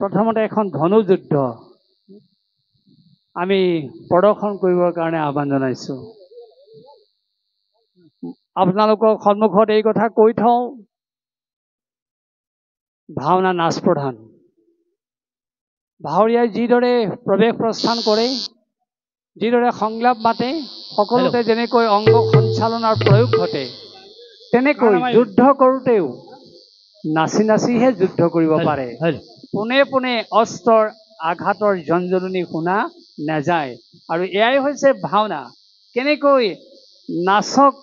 প্ৰথমতে এখন ধনুযুদ্ধ আমি প্ৰদৰ্শন কৰিবৰ কাৰণে আহ্বান জনাইছোঁ। আপোনালোকক সন্মুখত এই কথা কৈ থওঁ, ভাওনা নাচ প্ৰধান। ভাৱৰীয়াই যিদৰে প্ৰৱেশ প্ৰস্থান কৰে, যিদৰে সংলাপ মাতে, সকলোতে যেনেকৈ অংগ সঞ্চালনৰ প্ৰয়োগ ঘটে, তেনেকৈ যুদ্ধ কৰোঁতেও নাচি নাচিহে যুদ্ধ কৰিব পাৰে। পোনে পোনে অস্ত্ৰৰ আঘাতৰ জঞ্জলনি শুনা নাযায়। আৰু এয়াই হৈছে ভাওনা। কেনেকৈ নাচক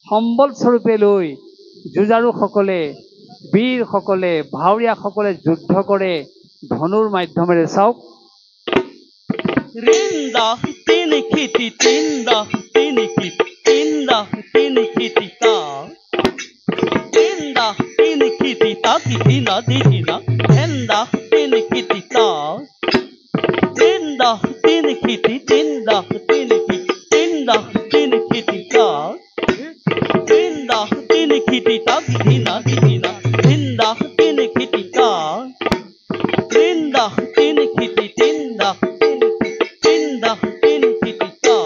সম্বল স্বৰূপে লৈ যুঁজাৰুসকলে, বীৰসকলে, ভাৱৰীয়াসকলে যুদ্ধ কৰে ধনুৰ মাধ্যমেৰে। চাওক, rinda tini kiti tinda tini kiti tinda tini kiti ta tinda tini kiti ta kitina dina henda tini kiti ta tinda tini kiti tinda tini kiti tinda tini kiti ta tinda tini kiti ta kitina dina henda tini kiti ta tinda tini kiti tinda tinda tini kiti ta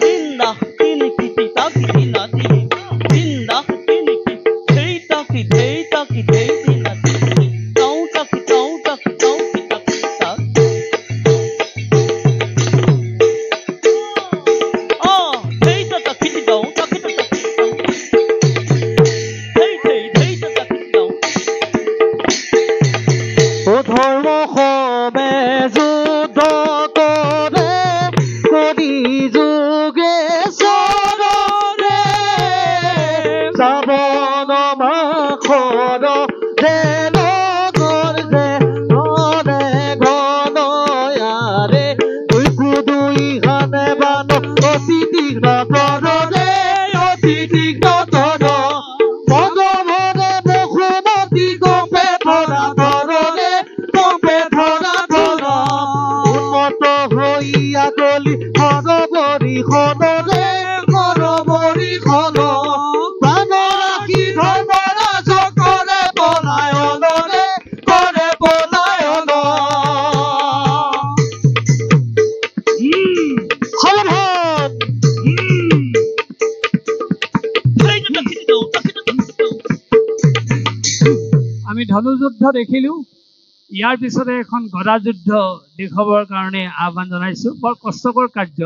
tinda tini kiti ta kitina dina tinda tini kiti theita ki theita ki theitina tau ta ki tau ta ki tau ki ta ki ta theita ta kiti tau ta ki ta ki tau theita ta ki tau ও ধর্ম হবে যুদ্ধ করে করি যুগে সরে শ্রাবণ মাখর যেন গর্জে ঘরে ঘনয়ারে দুই কুদুই হানে বান অতি তীক্ষ্ণ তরে অতি তীক্ষ্ণ তর ভগবনে বহুমতি গোপে ধরা ধরনে গোপে ধরা ধর উন্নত হইয়া গলি হরবরি খনরে হরবরি খন প্রাণ রাখি ধর্মরাজ করে পলায়ন রে করে পলায়ন। সাবধান! theita ta kiti tau ta ki ta ki tau আমি ধনুযুদ্ধ দেখিলোঁ। ইয়াৰ পিছতে এখন গদা যুদ্ধ দেখুৱাবৰ কাৰণে আহ্বান জনাইছোঁ। বৰ কষ্টকৰ কাৰ্য,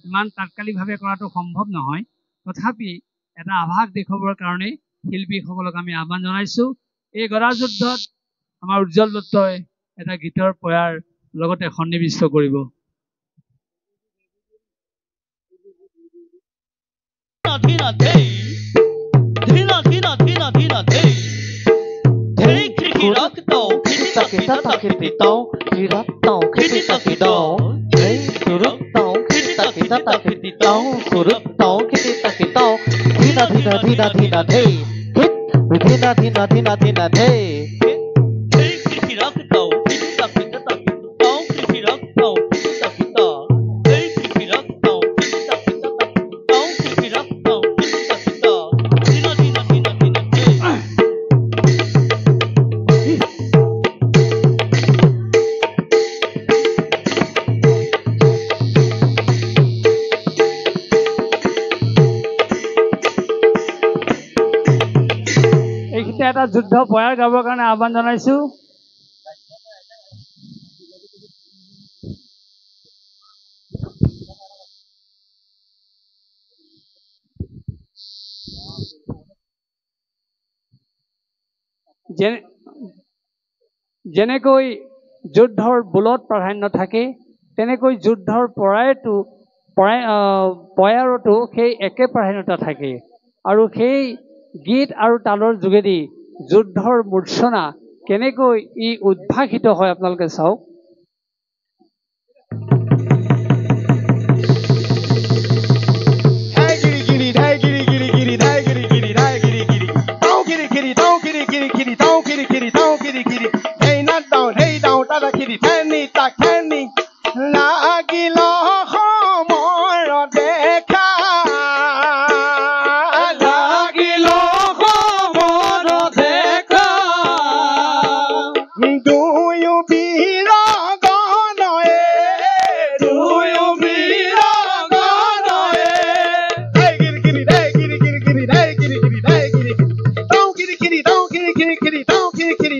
ইমান তাৎকালিকভাৱে কৰাটো সম্ভৱ নহয়। তথাপি এটা আভাস দেখুৱাবৰ কাৰণে শিল্পীসকলক আমি আহ্বান জনাইছোঁ। এই গদা যুদ্ধত আমাৰ উজ্জ্বল দত্তই এটা গীতৰ প্ৰয়াৰ লগতে সন্নিৱিষ্ট কৰিব। dhina dhei dhina dhina dhina dhina dhei dhei kriki rak tau kriti ta ki ta ta kriti tau Kirat tau kriti taki dau Hey surut tau kriti taki ta ta kriti tau Surut tau kriti taki tau Dhina dhina dhina dhina dhei Hit dhina dhina dhina dhina dhei dhei kriki rak tau kriti ta ki ta ta kriti tau kriki rak tau kriti ta ki ta dhei kriki rak tau kriti ta ki ta ta kriti tau kriki rak tau kriti ta ki ta dhina dhina dhina dhina dhei এইখিনিতে এটা যুদ্ধ প্ৰয়াৰ গাবৰ কাৰণে আহ্বান জনাইছোঁ। যেনেকৈ যুদ্ধৰ বোলত প্ৰাধান্য থাকে, তেনেকৈ যুদ্ধৰ প্ৰয়াৰতো সেই একে প্ৰাধান্যতা থাকে। আৰু সেই গীত আৰু তালৰ যোগেদি যুদ্ধৰ মূৰ্ছনা কেনেকৈ ই উদ্ভাসিত হয় আপোনালোকে চাওক। খিৰি খিৰি